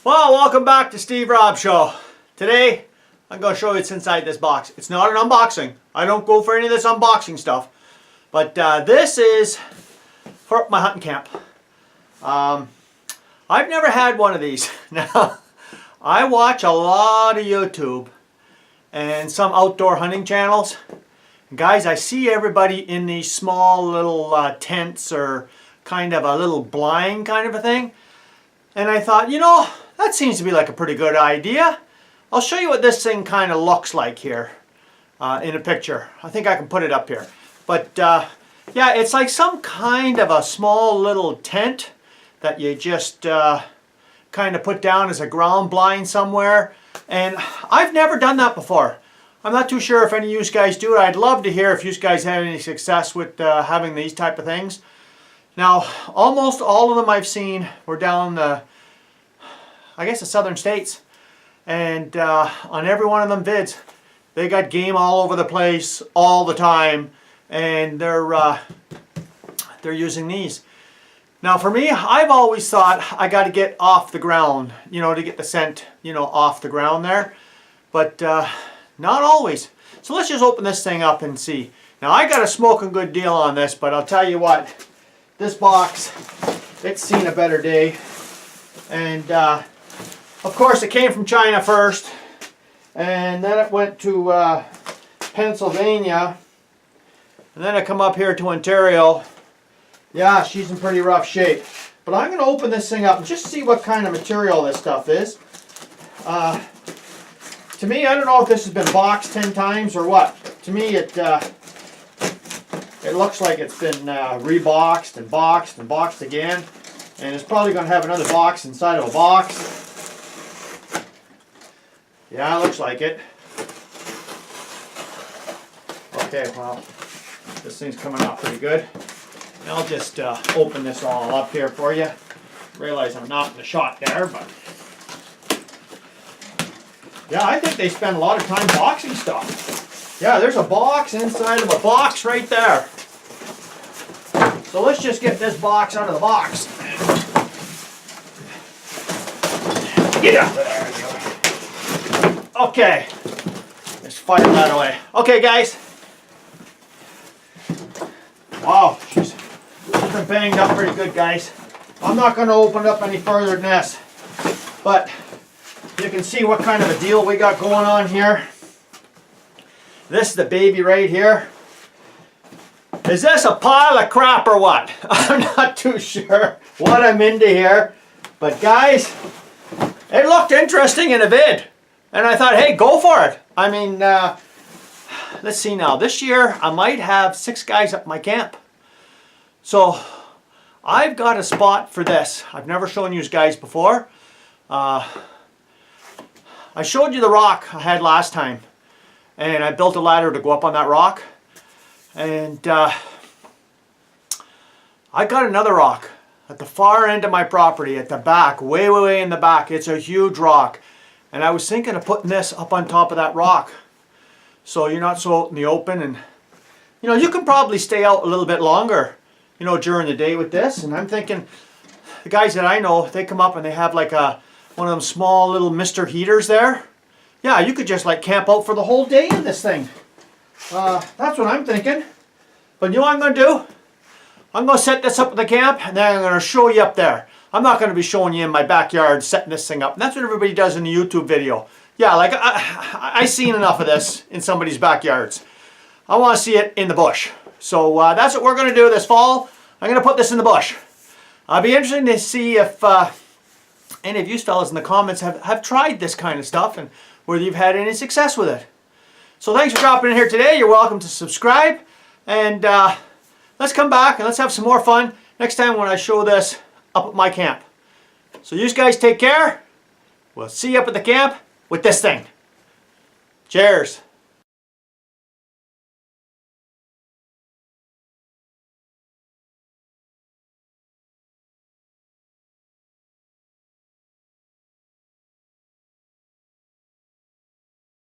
Well, welcome back to Steve Rob Show. Today, I'm going to show you what's inside this box. It's not an unboxing. I don't go for any of this unboxing stuff. But this is for my hunting camp. I've never had one of these. Now, I watch a lot of YouTube and some outdoor hunting channels. And guys, I see everybody in these small little tents or kind of a little blind kind of a thing. And I thought, you know, that seems to be like a pretty good idea. I'll show you what this thing kind of looks like here in a picture. I think I can put it up here. But yeah, it's like some kind of a small little tent that you just kind of put down as a ground blind somewhere. And I've never done that before. I'm not too sure if any of you guys do it. I'd love to hear if you guys have any success with having these type of things. Now, almost all of them I've seen were down the, I guess, the southern states. And on every one of them vids, they got game all over the place all the time. And they're using these. Now for me, I've always thought I got to get off the ground, you know, to get the scent, you know, off the ground there. But not always. So let's just open this thing up and see. Now I got a smoking good deal on this, but I'll tell you what. This box, it's seen a better day. And of course it came from China first, and then it went to Pennsylvania, and then it come up here to Ontario. Yeah, she's in pretty rough shape. But I'm going to open this thing up and just see what kind of material this stuff is. To me, I don't know if this has been boxed 10 times or what. To me, it looks like it's been reboxed and boxed and boxed again. And it's probably going to have another box inside of a box. Yeah, it looks like it. Okay, well, this thing's coming out pretty good. And I'll just open this all up here for you. Realize I'm not in the shot there, but... yeah, I think they spend a lot of time boxing stuff. Yeah, there's a box inside of a box right there. So let's just get this box out of the box. Get out of there. Okay. Let's fire that away. Okay, guys. Wow, she's been banged up pretty good, guys. I'm not going to open it up any further than this. But you can see what kind of a deal we got going on here. This is the baby right here. Is this a pile of crap or what? I'm not too sure what I'm into here. But guys, it looked interesting in a vid. And I thought, hey, go for it. I mean, let's see now. This year, I might have 6 guys at my camp. So, I've got a spot for this. I've never shown you guys before. I showed you the rock I had last time. And I built a ladder to go up on that rock. And I got another rock at the far end of my property, at the back, way, way, way in the back. It's a huge rock. And I was thinking of putting this up on top of that rock. So you're not so out in the open. And, you know, you can probably stay out a little bit longer, you know, during the day with this. And I'm thinking, the guys that I know, they come up and they have like one of them small little Mr. Heaters there. Yeah, you could just like camp out for the whole day in this thing. That's what I'm thinking. But you know what I'm going to do? I'm going to set this up at the camp and then I'm going to show you up there. I'm not going to be showing you in my backyard setting this thing up. And that's what everybody does in the YouTube video. Yeah, like I seen enough of this in somebody's backyards. I want to see it in the bush. So that's what we're going to do this fall. I'm going to put this in the bush. I'll be interested to see if any of you fellas in the comments have tried this kind of stuff and whether you've had any success with it. So thanks for dropping in here today. You're welcome to subscribe. And let's come back and let's have some more fun next time when I show this up at my camp. So you guys take care. We'll see you up at the camp with this thing. Cheers.